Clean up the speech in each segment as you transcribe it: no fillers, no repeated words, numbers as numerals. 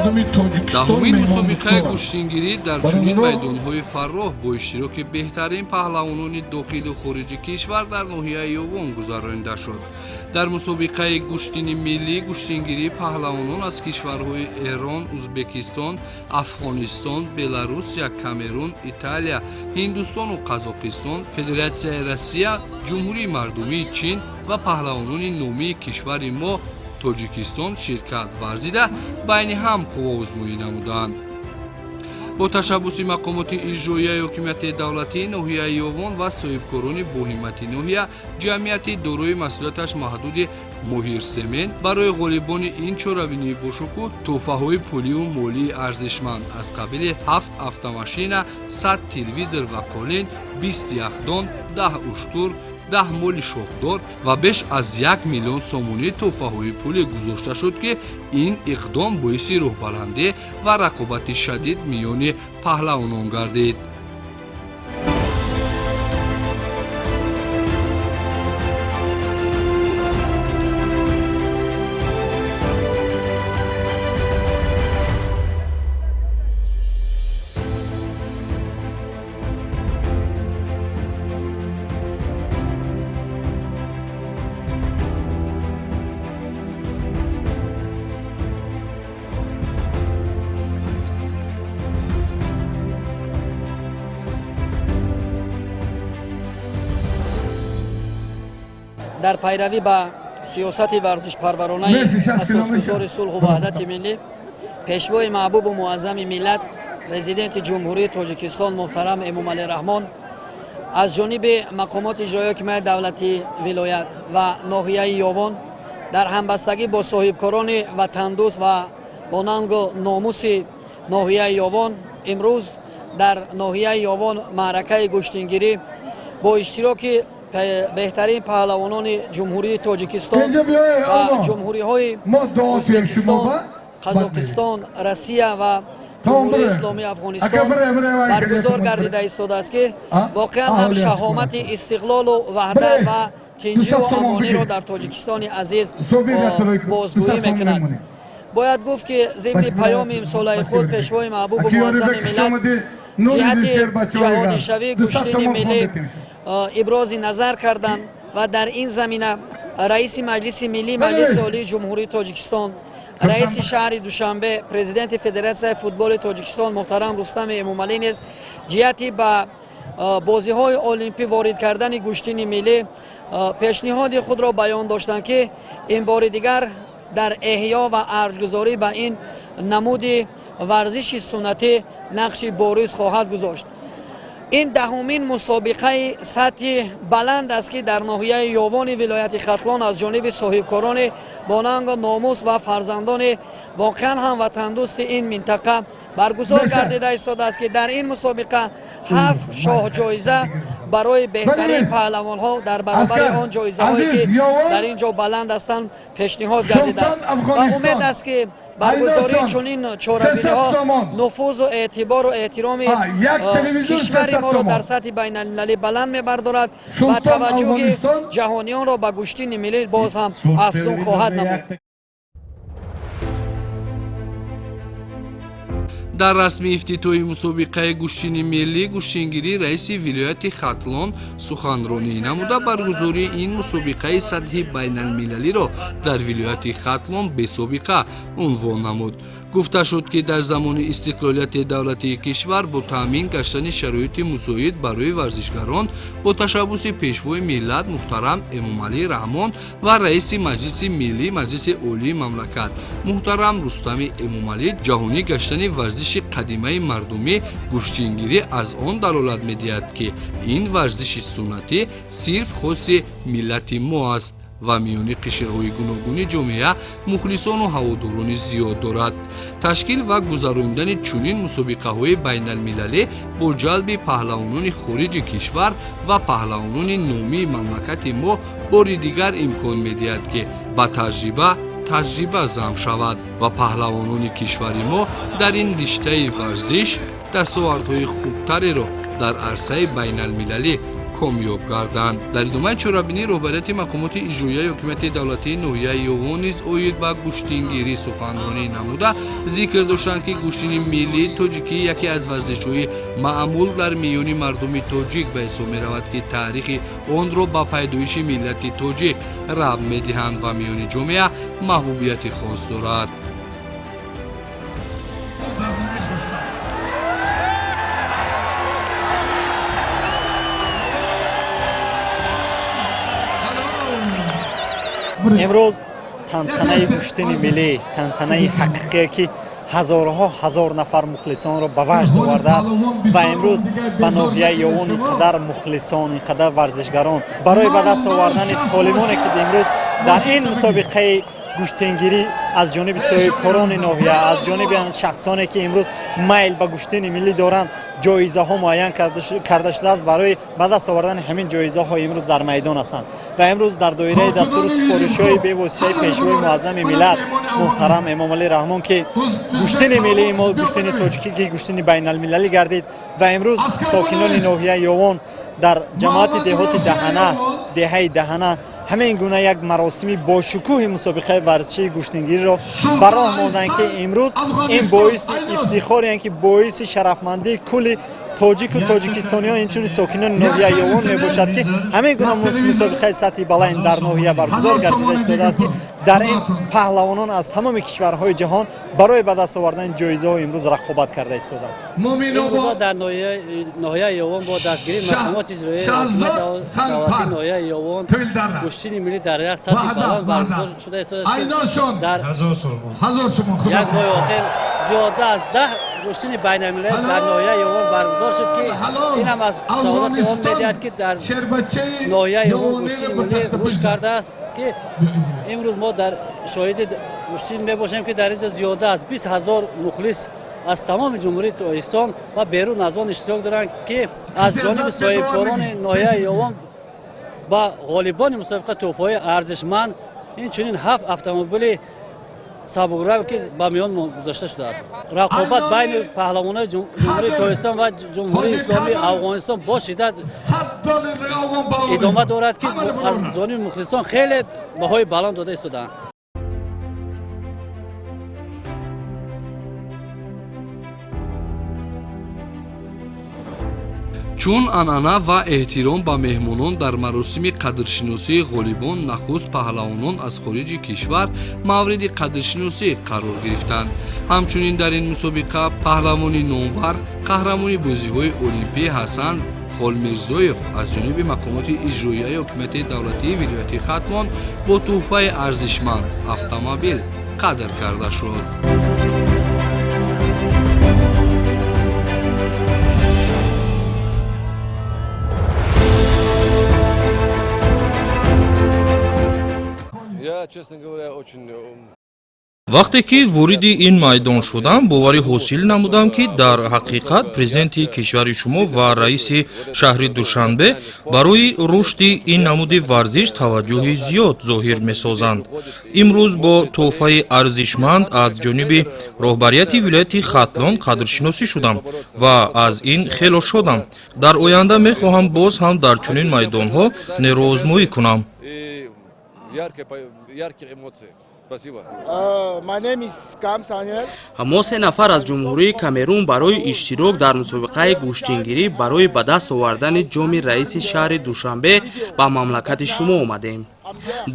دهمین مسابقه گوشتنگیری در چنین میدان‌های فراخ با اشتراک بهترین پهلوانان داخل و خارج کشور در ناحیه یوان گذرانده شد. در مسابقه گوشتنی ملی گوشتنگیری پهلوانان از کشورهای ایران، ازبکستان، افغانستان، بلاروس، کامرون، ایتالیا، هندوستان و قزاقستان، فدراسیای روسیه، جمهوری مردمی چین و پهلوانان نامی کشور ما توجیکستان شرکت ورزیده بین هم قوا آزمایی نمودند. با تشبث مقامات اجرایی حکومت دولتی ناحیه یوان و صاحبکاران با همت ناحیه جمعیت دارای مسئولیتش محدود ماهر سمن برای غالبان این چهاربینی باشکوه تحفه‌های پولی و مالی ارزشمند از قبیل 7 автомашина، 100 تلویزور و قالین، 20 یخدان، 10 اشتر، 10 مال شاخدار و بیش از 1 میلیون سومانی تحفه‌های پولی گذاشته شد که این اقدام باعث روح‌بلندی و رقابت شدید میان پهلوانان گردید. در پیروی به سیاست ورزش پرورانه اساسگذار صلح و وحدت ملی، پیشوای محبوب و معظم ملت پرزیدنت جمهوری تاجیکستان محترم امامعلی رحمان از جانب مقامات اجرایی حکومت دولتی ولایت و ناحیه یوان در همبستگی با صاحبکاران وطندوست و با ننگ و ناموس ناحیه یوان امروز در ناحیه یوان معرکه گوشتنگیری با اشتراک بهترین پهلوانان جمهوری تاجیکستان و جمهوری های ازبکستان، قزاقستان، روسیه و جمهوری اسلامی افغانستان برگزار گردیده ایستاده است که واقعا هم شهامت استقلال و وحدت و تنجی و امانی را در تاجیکستان عزیز بازگویی میکنند. باید گفت که ضمن پیام امساله خود پیشوای محبوب و معظم ملت جهت جهانی شوی گوشتن ملی ابراز نظر کردند و در این زمینه رئیس مجلس ملی مجلس عالی جمهوری تاجیکستان، رئیس شهر دوشنبه، پرزیدنت فدراسیون فوتبال تاجیکستان محترم رستم امامعلی نیز جهت به بازی‌های المپیک وارد کردن گوشتن ملی پیشنهاد خود را بیان داشتند که این بار دیگر در احیا و ارزگذاری به این نمود ورزش سنتی نقش بارز خواهد گذاشت. این دهمین مسابقه سطح بلند است که در ناحیه یوان ولایت ختلان از جانب صاحبکاران با ننگ و ناموس و فرزندان واقعا هم وطندوست این منطقه برگزار گردیده ایستاده است که در این مسابقه 7 شاه جایزه برای بهترین پهلوان ها در برابر آن جایزه هایی که در اینجا بلند هستند پیشنهاد گردیده است و امید است که برگزاری چنین چهاربینی ها نفوذ و اعتبار و احترام کشور ما را در سطح بین المللی بلند می‌بردارد و توجه جهانیان را به گوشتن ملی باز هم افزون خواهد نمود. در رسمی افتتاحی مسابقه گوشتنی ملی گوشتنگیری رئیس ولایت ختلان سخنرانی نموده برگزاری این مسابقه سطح بین المللی را در ولایت ختلان به سابقه عنوان نمود. گفته شد که در زمان استقلالیت دولتی کشور با تامین گشتن شرایط مساعد برای ورزشگران با تشبث پیشوای ملت محترم امامعلی رحمان و رئیس مجلس ملی مجلس عالی مملکت محترم رستم امامعلی جهانی گشتن ورزش قدیمه مردمی گوشتنگیری از آن دلالت می‌دهد که این ورزش سنتی صرف خاص ملت ما است و میان قشرهای گوناگون جامعه مخلصان و هواداران زیاد دارد. تشکیل و گذراندن چنین مسابقه‌های بین المللی با جلب پهلوانان خارج کشور و پهلوانان نامی مملکت ما بار دیگر امکان می‌دهد که با تجربه جمع شود و پهلوانان کشور ما در این رشته ورزش دستاوردهای خوبتری را در عرصه بین المللی камёб гарданд. дар идомаи чорабинӣ роҳбарияти мақомоти иҷроияи ҳокимияти давлатии ноҳияи ёвон низ оид ба гӯштингирӣ суханронӣ намуда зикр доштанд ки гӯштини миллии тоҷикӣ яке аз варзишҳои маъмул дар миёни мардуми тоҷик ба ҳисоб меравад ки таърихи онро ба пайдоиши миллати тоҷик рабт медиҳанд ва миёни ҷомеа маҳбубияти хос дорад. امروز تنتنه گوشتن ملی، تنتنه حقیقی که هزارها هزار نفر مخلصان را به وجد آورده است و امروز به ناحیه یوان اینقدر مخلصان، اینقدر ورزشگران برای به دست آوردن سالمانی که امروز در این مسابقه گوشتنگیری از جانب صاحبکاران ناحیه، از جانب شخصانی که امروز میل به گوشتن ملی دارند جایزه ها معین کرده شده است. برای به دست آوردن همین جایزه ها امروز در میدان هستند و امروز در دایره دستور سپارش‌های به واسطه پیشوای معظم ملت محترم امام علی رحمان که گوشتن ملی ما گوشتن تاجیکی که گوشتن بین المللی گردید و امروز ساکنان ناحیه یوان در جماعت دهات دهنه همین گونه یک مراسمی با شکوه مسابقه ورزشی گوشتنگیری را براه ماندند که امروز این باعث افتخار یعنی که باعث شرفمندی کل تاجیک و تاجیکستانیان اینچون ساکنان ناحیه یوان میباشد که همین گونه مسابقه سطحی بالا در ناحیه برگزار گردیده استاده است که در این پهلوانان از تمام کشورهای جهان برای به دست آوردن جایزه ها امروز رقابت کرده استادند. امروز در ناحیه یوان با دستگیری مقامات اجرایی دولتی ناحیه یوان گوشتن ملی در یک سطح بالا برگزار شده است. در یک ماه آخر زیاده از 10 گوشتن بین المللی در ناحیه یوان برگزار شد که این هم از شهادت آن می‌دهد که در ناحیه یوان گوشتن ملی رشد کرده است که امروز ما در شاهد گوشتن میباشیم که در اینجا زیاده از 20,000 مخلص از تمام جمهوری تاجیکستان و بیرون از آن اشتراک دارند که از جانب صاحبکاران ناحیه یوان با غالبان مسابقه تحفه‌های ارزشمند این چنین 7 اتومبیل سبک‌رو که با میان گذاشته شده است. رقابت بین پهلوانان جمهوری تاجیکستان و جمهوری اسلامی افغانستان با شدت ادامه دارد که از جانب مخلصان خیلی بهای بلند داده استادند. чун анъана ва эҳтиром ба меҳмонон дар маросими қадршиносии ғолибон нахуст паҳлавонон аз хориҷи кишвар мавриди қадршиносӣ қарор гирифтанд. ҳамчунин дар ин мусобиқа паҳлавони номвар қаҳрамони бозиҳои олимпӣ ҳасан холмирзоев аз ҷониби мақомоти иҷроияи ҳокимияти давлатии вилояти хатмон бо тӯҳфаи арзишманд автомобил қадр карда шуд. Честно говоря, очень... вақте ки вориди ин майдон шудам боварӣ ҳосил намудам ки дар ҳақиқат президенти кишвари шумо ва раиси шаҳри душанбе барои рушди ин намуди варзиш таваҷҷӯҳи зиёд зоҳир месозанд. имрӯз бо тӯҳфаи арзишманд аз ҷониби роҳбарияти вилояти хатлон қадршиносӣ шудам ва аз ин хело шодам. дар оянда мехоҳам боз ҳам дар чунин майдонҳо нерӯозмоӣ кунам. Яркие эмоции. Спасибо. мо се нафар аз ҷумҳурии Камерун барои иштирок дар мусобиқаи гӯштингирӣ барои ба даст овардани ҷоми раиси шаҳри Душанбе ба мамлакати шумо омадем.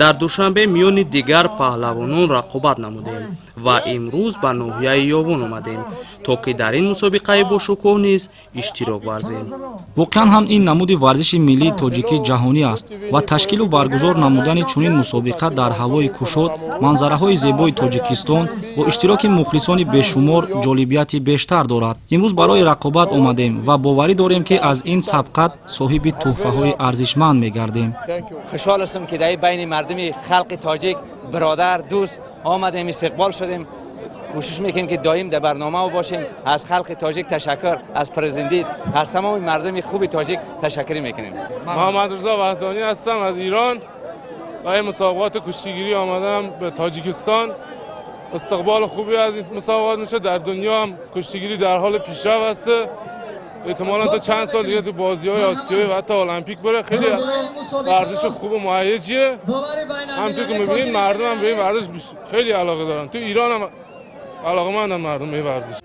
дар Душанбе миёни дигар паҳлавонон рақобат намудем ва имрӯз ба ноҳияи Ёвон омадем то ки дар ин мусобиқаи бошукӯҳ низ иштирок варзем. воқеан ҳам ин намуди варзиши миллии тоҷикӣ ҷаҳонӣ аст ва ташкилу баргузор намудани чунин мусобиқа дар ҳавои кушод манзараҳои зебои Тоҷикистон бо иштироки мухлисони бешумор ҷолибияти бештар дорад. имрӯз барои рақобат омадем ва боварӣ дорем ки аз ин сабқат соҳиби тӯҳфаҳои арзишманд мегардем. خوشحال هستم که در بین مردم خلق تاجیک برادر دوست آمدیم استقبال شدیم. کوشش میکنیم که دائم در برنامه باشیم. از خلق تاجیک تشکر، از پرزیدنت، از تمام مردم خوب تاجیک تشکر میکنیم. محمد رضا وحدانی هستم از ایران. برای مسابقات کشتیگیری آمدم به تاجیکستان. استقبال خوبی از این مسابقات میشه. در دنیا هم کشتیگیری در حال پیشرفت است. احتمالا تا چند سال دیگه تو بازی‌های آسیایی و حتی المپیک بره. خیلی ورزش خوب و مهیجیه. همونطور که می‌بینید مردم هم به این ورزش خیلی علاقه دارن. تو ایران هم علاقه‌مندن مردم به این ورزش.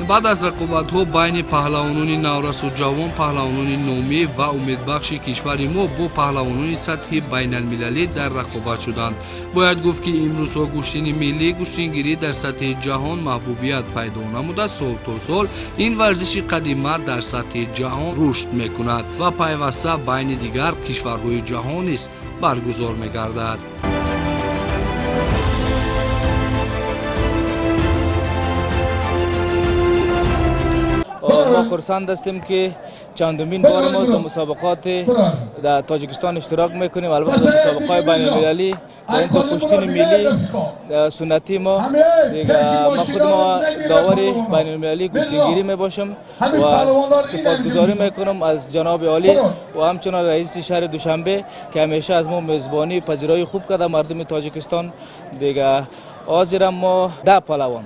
بعد از رقابت‌ها بین پهلوانان نورس و جوان، پهلوانان نامی و امیدبخش کشور ما با پهلوانان سطح بین المللی در رقابت شدند. باید گفت که امروزها گشتین ملی گشتینگیری در سطح جهان محبوبیت پیدا نموده. سال تا سال این ورزش قدیمی در سطح جهان رشد می‌کند و پیوسته بین دیگر کشورهای جهان نیز برگزار می‌گردد. ما خرسند هستیم که چندمین بار ما در مسابقات در تاجیکستان اشتراک میکنیم. البته در مسابقات بین المللی در این کشتین ملی سنتی ما دیگه ما خود ما داور بین المللی کشتیگیری میباشم و سپاسگزاری میکنم از جناب عالی و همچنان رئیس شهر دوشنبه که همیشه از ما میزبانی پذیرایی خوب کرده مردم تاجیکستان. دیگه حاضر ما 10 پهلوان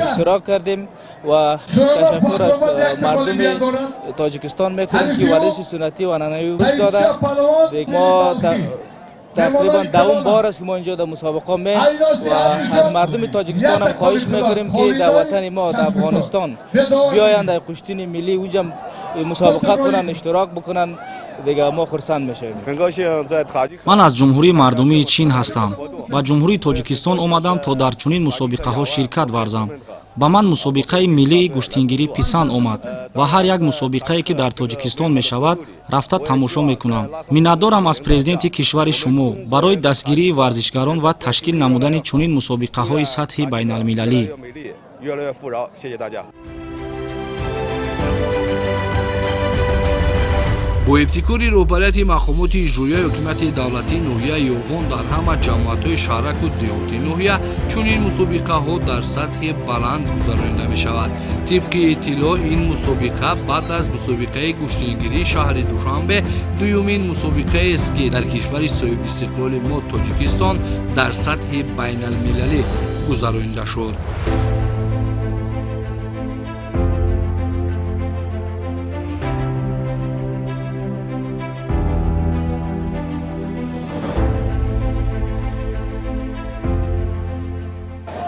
اشتراک کردیم و تشکر از مردم تاجیکستان میکنیم که ورزش سنتی و عنعنوی گوش داده. ما تقریبا دوم بار است که ما اینجا در مسابقه می و از مردم تاجیکستان هم خواهش میکنیم که در وطن ما در افغانستان بیایند در کشتین ملی اونجا مسابقه کنن، اشتراک بکنن. دیگه ما خرسند میشیم. من از جمهوری مردمی چین هستم. با جمهوری تاجیکستان آمدم تا در چنین مسابقه ها شرکت ورزم. با من مسابقه ملی گشتینگیری پسند آمد و هر یک مسابقه که در تاجیکستان می شود رفته تماشا می کنم. منتظرم از پرزیدنت کشور شما برای دستگیری ورزشکاران و تشکیل نمودن چنین مسابقه های سطح بین المللی. با ابتکار رهبریت مقامات اجرایی حکومت دولتی ناحیه یوغان در همه جماعت‌های شهرک و دهاتی ناحیه چنین مسابقه‌ها در سطح بلند گذرانده می‌شود. طبق اطلاع این مسابقه بعد از مسابقه گشتینگیری شهر دوشنبه دومین مسابقه است که در کشور صاحب استقلال ما تاجیکستان در سطح بین المللی گذرانده شد.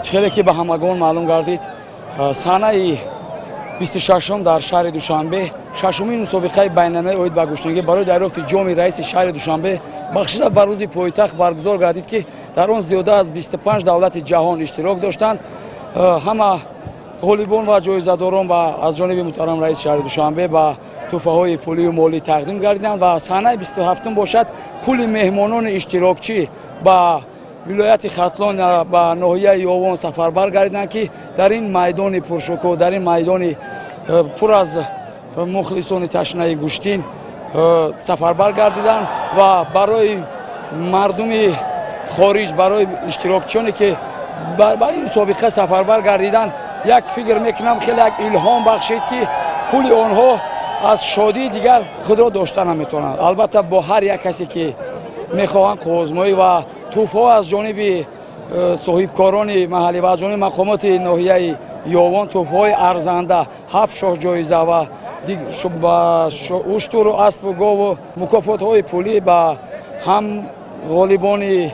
چیزی که به همگان معلوم گردید سنه 26 در شهر دوشنبه ششمین مسابقه بین‌المللی اوید با گشتینگی برای دریافت جام رئیس شهر دوشنبه بخشیده بر روز پایتخت برگزار گردید که در آن زیاده از 25 دولت جهان اشتراک داشتند. همه غالیبان و جایزه‌داران و از جانب محترم رئیس شهر دوشنبه با تحفه‌های پولی و مالی تقدیم گردیدند و سنه 27 باشد کل مهمانان اشتراکچی با ولایت ختلان و ناحیه یوان سفربر گردیدند که در این میدان پرشکوه، در این میدان پر از مخلصان تشنه گوشتین سفربر گردیدند و برای مردم خارج، برای اشتراکچیانی که با این مسابقه سفربر گردیدند یک فکر میکنم خیلی یک الهام بخشید که کل آنها از شادی دیگر خود را داشته نمیتونند. البته با هر یک کسی که میخواهند کازمایی و توفه از جانب صاحبکاران محلی و از جانب مقامات ناحیه یوان توفه ارزنده 7 شاه جایزه و اشتر و اسب و گاو و مکافات های پولی به هم غالیبان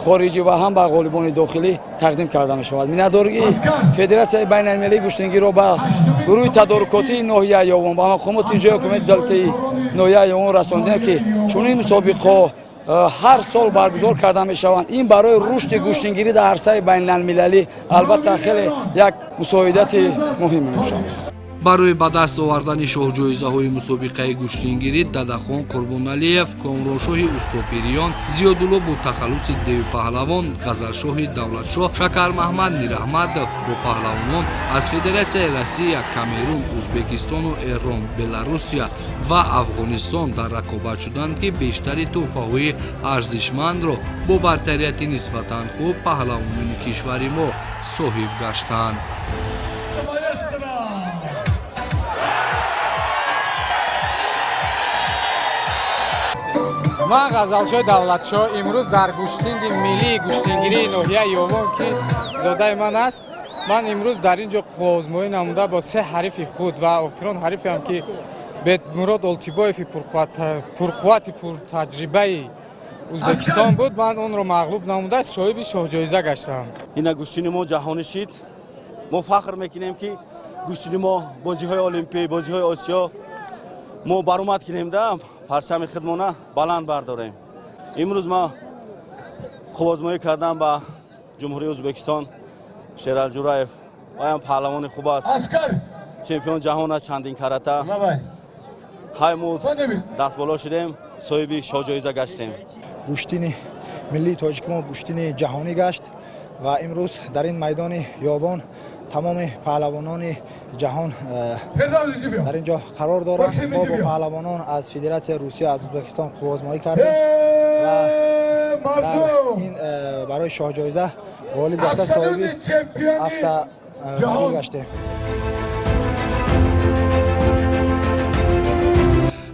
خارجی و هم به غالیبان داخلی تقدیم کرده می شود. می‌نداری فدراسیون بین المللی گشتینگی را به گروه تدارکاتی ناحیه یوان و مقامات اجرایی حکومت دولتی ناحیه یوان رساندیم که چنین مسابقه هر سال برگزار کرده می شوند. این برای رشد گوشتینگیری در عرصه بین المللی البته خیلی یک مساعدت مهم می شود. барои ба даст овардани шоҳҷоизаҳои мусобиқаи гӯштингирӣ Дадахон Қурбоналиев, Комроншоҳи Устопириён, Зиёдулло бо тахаллуси Деви Паҳлавон, Ғазалшоҳи Давлатшоҳ, Шакармаҳмад Мираҳмадов бо паҳлавонон аз Федератсияи Россия, Камерун, Узбекистону Эрон, Беларусия ва Афғонистон дар рақобат шуданд, ки бештари тӯҳфаҳои арзишмандро бо бартарияти нисбатан хуб паҳлавонони кишвари мо соҳиб гаштанд. ман ғазалшоҳи давлатшоҳ имрӯз дар гӯштинги миллии гӯштингирии ноҳияи Ёвон ки зодаи ман аст, ман имрӯз дар ин ҷо қуввозмоӣ намуда бо се ҳарифи худ ва охирон ҳарифиам ки Бетмурод Олтибоеви пурқуввати пуртаҷрибаи Узбекистон буд, ман онро мағлуб намуда соҳиби шоҳҷоиза гаштам. ина гӯштини мо ҷаҳонӣ шид. мо фахр мекунем ки гӯштини мо бозиҳои олимпӣ, бозиҳои осиё мо баромад кунем да парчами худмона баланд бардорем. имрӯз ма қуввозмоӣ кардам ба ҷумҳурии Ӯзбекистон, Шералҷураев ваям паҳлавони хуб аст, чемпион ҷаҳон аст чандин карата. ҳай мо дастболо шудем, соҳиби шоҳҷоиза гаштем. гӯштини миллии тоҷикмо гӯштини ҷаҳонӣ гашт ва имрӯз дар ин майдони Ёвон тамоми паҳлавонони ҷаҳон дар ин ҷо қарор доранд. мо бо паҳлавонон аз Федератсияи Русия, аз Ӯзбекистон қуввозмоӣ кардем ва дар ин барои шоҳҷоиза ғолиб гашта соҳиби автомедал гаштем.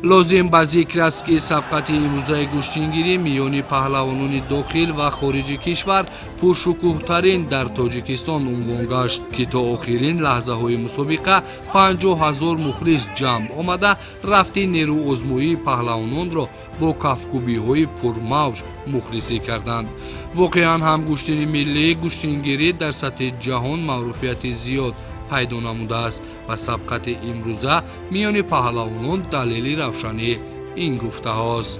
лозим ба зикр аст, ки сабқати имрӯзаи гӯштингирӣ миёни паҳлавонони дохил ва хориҷи кишвар пуршукӯҳтарин дар Тоҷикистон унвон гашт, ки то охирин лаҳзаҳои мусобиқа 50 000 мухлис ҷамъ омада рафти нерӯозмоии паҳлавононро бо кафкӯбиҳои пурмавҷ мухлисӣ карданд. воқеан ҳам гӯштини миллии гӯштингирӣ дар сатҳи ҷаҳон маъруфияти зиёд пайдо намудааст ва сабқати имрӯза миёни паҳлавонон далели равшани ин гуфтаҳост.